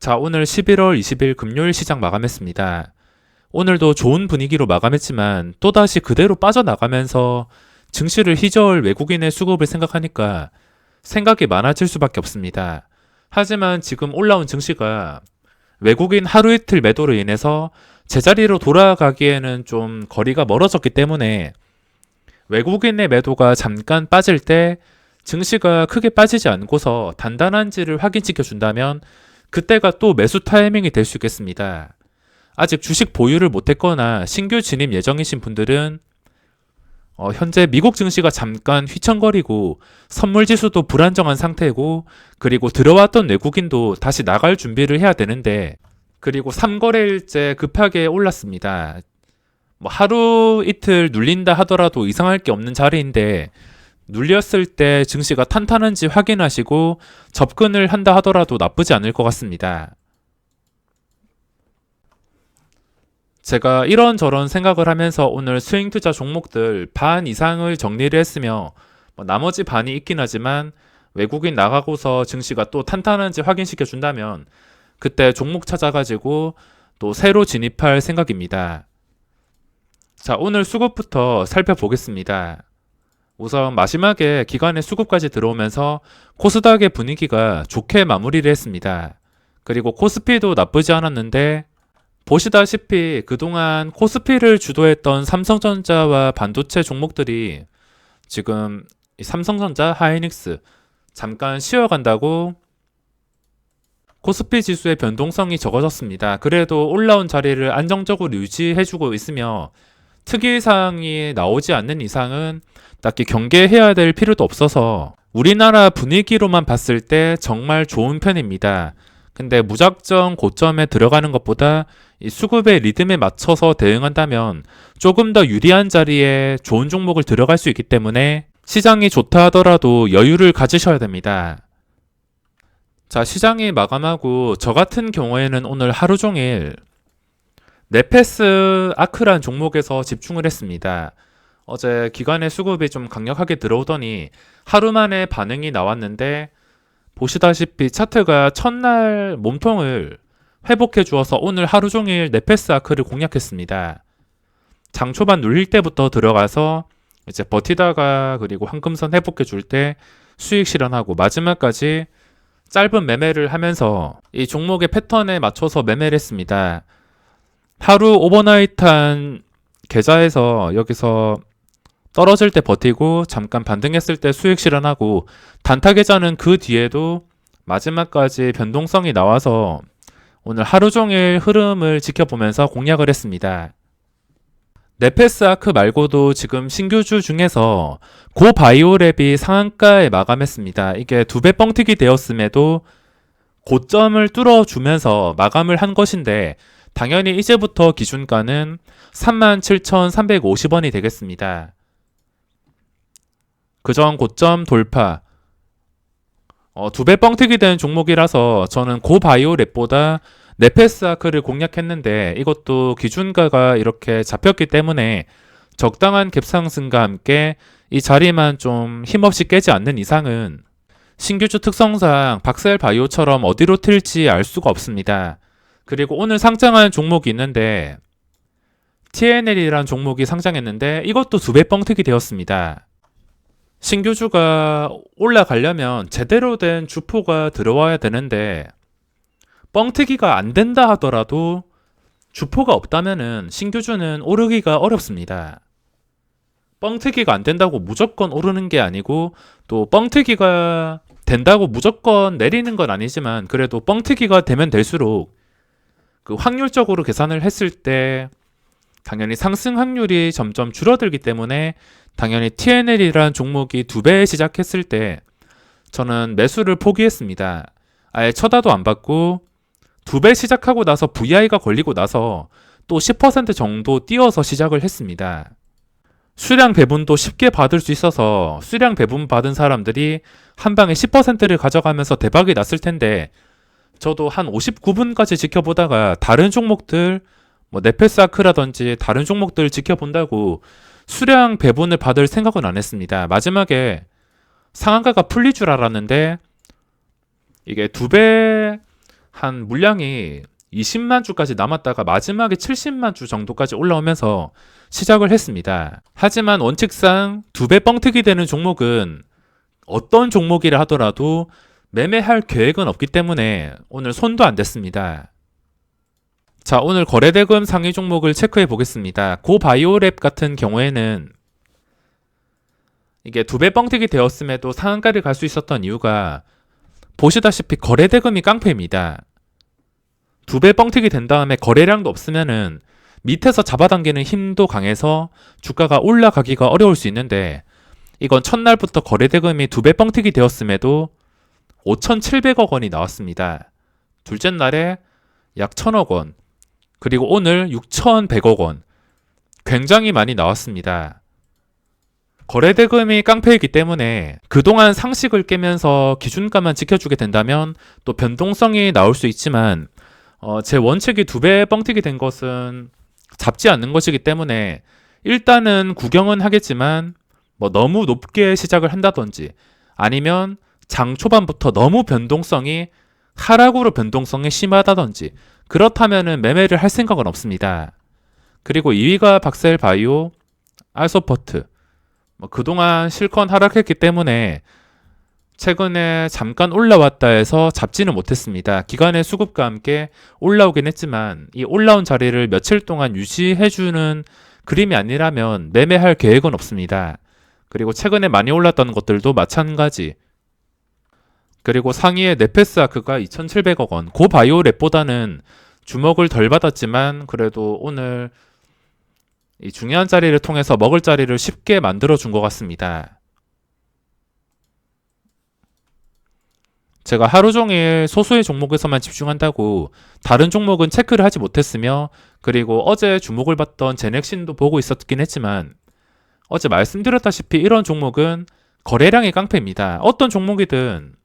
자, 오늘 11월 20일 금요일 시장 마감했습니다. 오늘도 좋은 분위기로 마감했지만 또다시 그대로 빠져나가면서 증시를 휘저을 외국인의 수급을 생각하니까 생각이 많아질 수밖에 없습니다. 하지만 지금 올라온 증시가 외국인 하루 이틀 매도로 인해서 제자리로 돌아가기에는 좀 거리가 멀어졌기 때문에 외국인의 매도가 잠깐 빠질 때 증시가 크게 빠지지 않고서 단단한지를 확인시켜 준다면 그때가 또 매수 타이밍이 될 수 있겠습니다. 아직 주식 보유를 못했거나 신규 진입 예정이신 분들은 현재 미국 증시가 잠깐 휘청거리고 선물 지수도 불안정한 상태고 그리고 들어왔던 외국인도 다시 나갈 준비를 해야 되는데 그리고 3거래일째 급하게 올랐습니다. 하루 이틀 눌린다 하더라도 이상할 게 없는 자리인데 눌렸을 때 증시가 탄탄한지 확인하시고 접근을 한다 하더라도 나쁘지 않을 것 같습니다. 제가 이런저런 생각을 하면서 오늘 스윙 투자 종목들 반 이상을 정리를 했으며 나머지 반이 있긴 하지만 외국인 나가고서 증시가 또 탄탄한지 확인시켜 준다면 그때 종목 찾아가지고 또 새로 진입할 생각입니다. 자, 오늘 수급부터 살펴보겠습니다. 우선 마지막에 기관의 수급까지 들어오면서 코스닥의 분위기가 좋게 마무리를 했습니다. 그리고 코스피도 나쁘지 않았는데 보시다시피 그동안 코스피를 주도했던 삼성전자와 반도체 종목들이 지금 삼성전자, 하이닉스 잠깐 쉬어간다고 코스피 지수의 변동성이 적어졌습니다. 그래도 올라온 자리를 안정적으로 유지해주고 있으며 특이사항이 나오지 않는 이상은 딱히 경계해야 될 필요도 없어서 우리나라 분위기로만 봤을 때 정말 좋은 편입니다. 근데 무작정 고점에 들어가는 것보다 이 수급의 리듬에 맞춰서 대응한다면 조금 더 유리한 자리에 좋은 종목을 들어갈 수 있기 때문에 시장이 좋다 하더라도 여유를 가지셔야 됩니다. 자, 시장이 마감하고 저 같은 경우에는 오늘 하루 종일 네페스 아크란 종목에서 집중을 했습니다. 어제 기관의 수급이 좀 강력하게 들어오더니 하루 만에 반응이 나왔는데 보시다시피 차트가 첫날 몸통을 회복해 주어서 오늘 하루 종일 네페스 아크를 공략했습니다. 장 초반 눌릴 때부터 들어가서 이제 버티다가 그리고 황금선 회복해 줄 때 수익 실현하고 마지막까지 짧은 매매를 하면서 이 종목의 패턴에 맞춰서 매매를 했습니다. 하루 오버나이트한 계좌에서 여기서 떨어질 때 버티고 잠깐 반등했을 때 수익 실현하고 단타 계좌는 그 뒤에도 마지막까지 변동성이 나와서 오늘 하루 종일 흐름을 지켜보면서 공략을 했습니다. 네페스 아크 말고도 지금 신규주 중에서 고바이오랩이 상한가에 마감했습니다. 이게 2배 뻥튀기 되었음에도 고점을 뚫어주면서 마감을 한 것인데 당연히 이제부터 기준가는 37,350원이 되겠습니다. 그전 고점 돌파 2배 뻥튀기 된 종목이라서 저는 고바이오랩보다 네페스 아크를 공략했는데 이것도 기준가가 이렇게 잡혔기 때문에 적당한 갭상승과 함께 이 자리만 좀 힘없이 깨지 않는 이상은 신규주 특성상 박셀바이오처럼 어디로 튈지 알 수가 없습니다. 그리고 오늘 상장한 종목이 있는데 TNL이란 종목이 상장했는데 이것도 2배 뻥튀기 되었습니다. 신규주가 올라가려면 제대로 된 주포가 들어와야 되는데 뻥튀기가 안 된다 하더라도 주포가 없다면은 신규주는 오르기가 어렵습니다. 뻥튀기가 안 된다고 무조건 오르는 게 아니고 또 뻥튀기가 된다고 무조건 내리는 건 아니지만 그래도 뻥튀기가 되면 될수록 그 확률적으로 계산을 했을 때 당연히 상승 확률이 점점 줄어들기 때문에 당연히 TNL이라는 종목이 2배 시작했을 때 저는 매수를 포기했습니다. 아예 쳐다도 안 받고 2배 시작하고 나서 VI가 걸리고 나서 또 10% 정도 띄어서 시작을 했습니다. 수량 배분도 쉽게 받을 수 있어서 수량 배분 받은 사람들이 한 방에 10%를 가져가면서 대박이 났을 텐데 저도 한 59분까지 지켜보다가 다른 종목들 네페스 아크라든지 다른 종목들 지켜본다고 수량 배분을 받을 생각은 안 했습니다. 마지막에 상한가가 풀릴 줄 알았는데 이게 2배 한 물량이 20만 주까지 남았다가 마지막에 70만 주 정도까지 올라오면서 시작을 했습니다. 하지만 원칙상 2배 뻥튀기 되는 종목은 어떤 종목이라 하더라도 매매할 계획은 없기 때문에 오늘 손도 안 댔습니다. 자, 오늘 거래대금 상위 종목을 체크해 보겠습니다. 고바이오랩 같은 경우에는 이게 2배 뻥튀기 되었음에도 상한가를 갈 수 있었던 이유가 보시다시피 거래대금이 깡패입니다. 2배 뻥튀기 된 다음에 거래량도 없으면은 밑에서 잡아당기는 힘도 강해서 주가가 올라가기가 어려울 수 있는데 이건 첫날부터 거래대금이 2배 뻥튀기 되었음에도 5,700억 원이 나왔습니다. 둘째 날에 약 1,000억 원, 그리고 오늘 6,100억 원, 굉장히 많이 나왔습니다. 거래대금이 깡패이기 때문에 그동안 상식을 깨면서 기준가만 지켜주게 된다면 또 변동성이 나올 수 있지만 제 원칙이 2배 뻥튀기 된 것은 잡지 않는 것이기 때문에 일단은 구경은 하겠지만 뭐 너무 높게 시작을 한다든지 아니면 장 초반부터 너무 변동성이 하락으로 변동성이 심하다든지 그렇다면은 매매를 할 생각은 없습니다. 그리고 2위가 박셀바이오, 알소포트. 그동안 실컷 하락했기 때문에 최근에 잠깐 올라왔다 해서 잡지는 못했습니다. 기간의 수급과 함께 올라오긴 했지만 이 올라온 자리를 며칠 동안 유지해주는 그림이 아니라면 매매할 계획은 없습니다. 그리고 최근에 많이 올랐던 것들도 마찬가지. 그리고 상위의 네페스아크가 2,700억 원, 고바이오랩보다는 주목을 덜 받았지만 그래도 오늘 이 중요한 자리를 통해서 먹을 자리를 쉽게 만들어준 것 같습니다. 제가 하루 종일 소수의 종목에서만 집중한다고 다른 종목은 체크를 하지 못했으며 그리고 어제 주목을 받던 제넥신도 보고 있었긴 했지만 어제 말씀드렸다시피 이런 종목은 거래량이 깡패입니다. 어떤 종목이든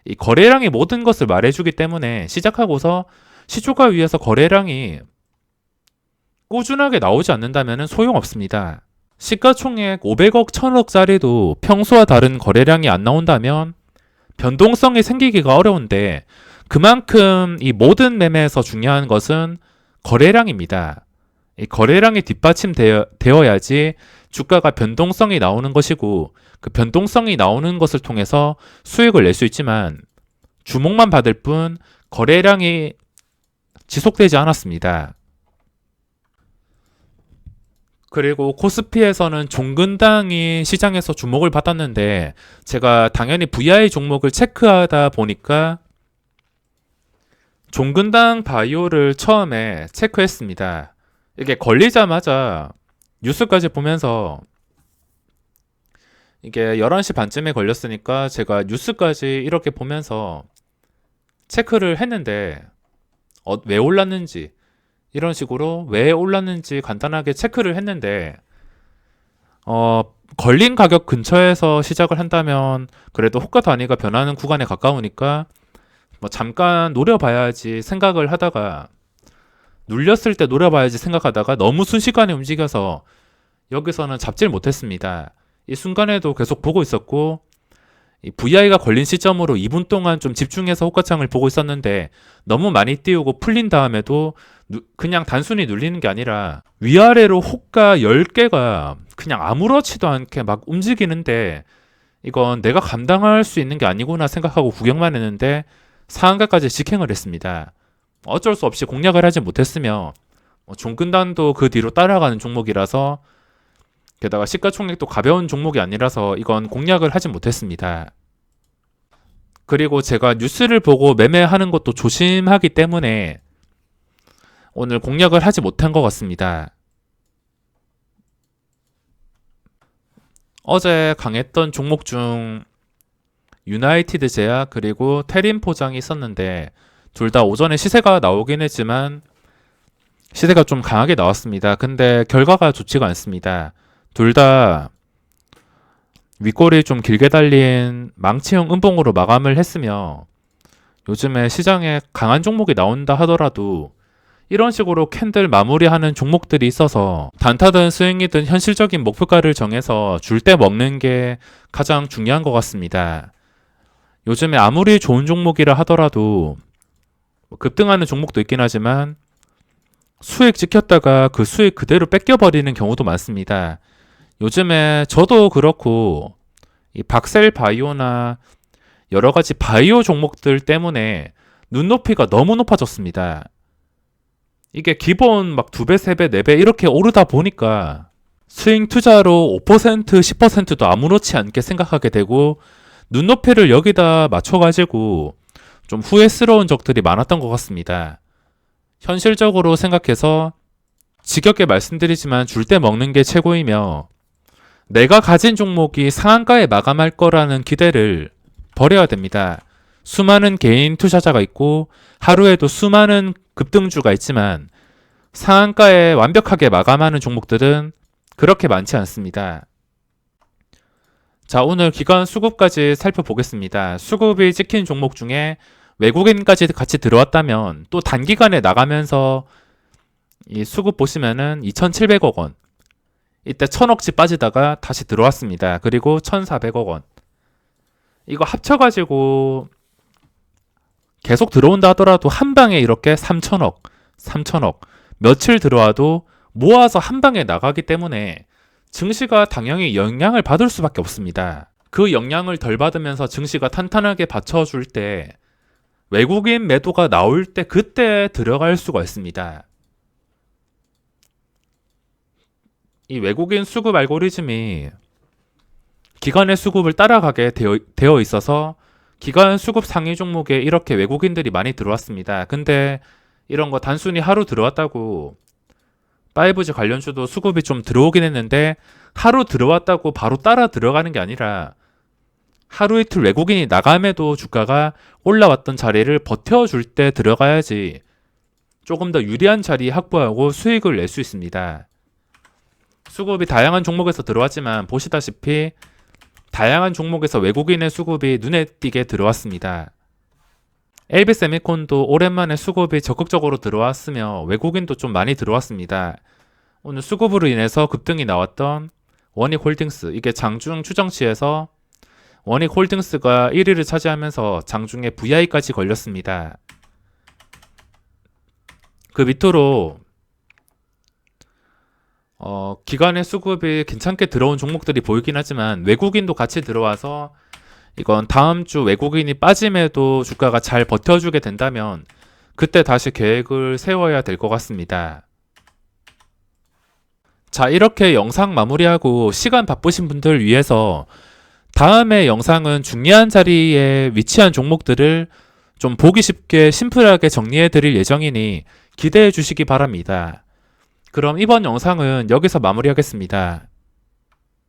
이 거래량이 모든 것을 말해주기 때문에 시작하고서 시초가 위에서 거래량이 꾸준하게 나오지 않는다면 소용없습니다. 시가총액 500억, 1000억짜리도 평소와 다른 거래량이 안 나온다면 변동성이 생기기가 어려운데 그만큼 이 모든 매매에서 중요한 것은 거래량입니다. 이 거래량이 뒷받침되어야지 주가가 변동성이 나오는 것이고 그 변동성이 나오는 것을 통해서 수익을 낼 수 있지만 주목만 받을 뿐 거래량이 지속되지 않았습니다. 그리고 코스피에서는 종근당이 시장에서 주목을 받았는데 제가 당연히 VI 종목을 체크하다 보니까 종근당 바이오를 처음에 체크했습니다. 이게 걸리자마자 뉴스까지 보면서 이게 11시 반쯤에 걸렸으니까 제가 뉴스까지 이렇게 보면서 체크를 했는데 왜 올랐는지 이런 식으로 왜 올랐는지 간단하게 체크를 했는데 걸린 가격 근처에서 시작을 한다면 그래도 호가 단위가 변하는 구간에 가까우니까 뭐 잠깐 노려봐야지 생각을 하다가 눌렸을 때 노려봐야지 생각하다가 너무 순식간에 움직여서 여기서는 잡질 못했습니다. 이 순간에도 계속 보고 있었고 이 VI가 걸린 시점으로 2분 동안 좀 집중해서 호가창을 보고 있었는데 너무 많이 띄우고 풀린 다음에도 그냥 단순히 눌리는 게 아니라 위아래로 호가 10개가 그냥 아무렇지도 않게 막 움직이는데 이건 내가 감당할 수 있는 게 아니구나 생각하고 구경만 했는데 상한가까지 직행을 했습니다. 어쩔 수 없이 공략을 하지 못했으며 종근당도 그 뒤로 따라가는 종목이라서 게다가 시가총액도 가벼운 종목이 아니라서 이건 공략을 하지 못했습니다. 그리고 제가 뉴스를 보고 매매하는 것도 조심하기 때문에 오늘 공략을 하지 못한 것 같습니다. 어제 강했던 종목 중 유나이티드 제약 그리고 테린 포장이 있었는데 둘 다 오전에 시세가 나오긴 했지만 시세가 좀 강하게 나왔습니다. 근데 결과가 좋지가 않습니다. 둘 다 윗골이 좀 길게 달린 망치형 음봉으로 마감을 했으며 요즘에 시장에 강한 종목이 나온다 하더라도 이런 식으로 캔들 마무리하는 종목들이 있어서 단타든 스윙이든 현실적인 목표가를 정해서 줄 때 먹는 게 가장 중요한 것 같습니다. 요즘에 아무리 좋은 종목이라 하더라도 뭐 급등하는 종목도 있긴 하지만 수익 찍혔다가 그 수익 그대로 뺏겨버리는 경우도 많습니다. 요즘에 저도 그렇고 이 박셀 바이오나 여러 가지 바이오 종목들 때문에 눈높이가 너무 높아졌습니다. 이게 기본 막 2배, 3배, 4배 이렇게 오르다 보니까 스윙 투자로 5%, 10%도 아무렇지 않게 생각하게 되고 눈높이를 여기다 맞춰가지고 좀 후회스러운 적들이 많았던 것 같습니다. 현실적으로 생각해서 지겹게 말씀드리지만 줄 때 먹는 게 최고이며 내가 가진 종목이 상한가에 마감할 거라는 기대를 버려야 됩니다. 수많은 개인 투자자가 있고 하루에도 수많은 급등주가 있지만 상한가에 완벽하게 마감하는 종목들은 그렇게 많지 않습니다. 자, 오늘 기관 수급까지 살펴보겠습니다. 수급이 찍힌 종목 중에 외국인까지 같이 들어왔다면 또 단기간에 나가면서 이 수급 보시면은 2,700억 원. 이때 1,000억치 빠지다가 다시 들어왔습니다. 그리고 1,400억 원. 이거 합쳐가지고 계속 들어온다 하더라도 한 방에 이렇게 3,000억, 3,000억. 며칠 들어와도 모아서 한 방에 나가기 때문에 증시가 당연히 영향을 받을 수밖에 없습니다. 그 영향을 덜 받으면서 증시가 탄탄하게 받쳐줄 때 외국인 매도가 나올 때 그때 들어갈 수가 있습니다. 이 외국인 수급 알고리즘이 기관의 수급을 따라가게 되어 있어서 기관 수급 상위 종목에 이렇게 외국인들이 많이 들어왔습니다. 근데 이런 거 단순히 하루 들어왔다고 5G 관련주도 수급이 좀 들어오긴 했는데 하루 들어왔다고 바로 따라 들어가는 게 아니라 하루 이틀 외국인이 나감에도 주가가 올라왔던 자리를 버텨줄 때 들어가야지 조금 더 유리한 자리 확보하고 수익을 낼 수 있습니다. 수급이 다양한 종목에서 들어왔지만 보시다시피 다양한 종목에서 외국인의 수급이 눈에 띄게 들어왔습니다. LB세미콘도 오랜만에 수급이 적극적으로 들어왔으며 외국인도 좀 많이 들어왔습니다. 오늘 수급으로 인해서 급등이 나왔던 원익홀딩스, 이게 장중 추정치에서 원익홀딩스가 1위를 차지하면서 장중에 VI까지 걸렸습니다. 그 밑으로 기관의 수급이 괜찮게 들어온 종목들이 보이긴 하지만 외국인도 같이 들어와서 이건 다음 주 외국인이 빠짐에도 주가가 잘 버텨주게 된다면 그때 다시 계획을 세워야 될 것 같습니다. 자, 이렇게 영상 마무리하고 시간 바쁘신 분들 위해서 다음에 영상은 중요한 자리에 위치한 종목들을 좀 보기 쉽게 심플하게 정리해 드릴 예정이니 기대해 주시기 바랍니다. 그럼 이번 영상은 여기서 마무리하겠습니다.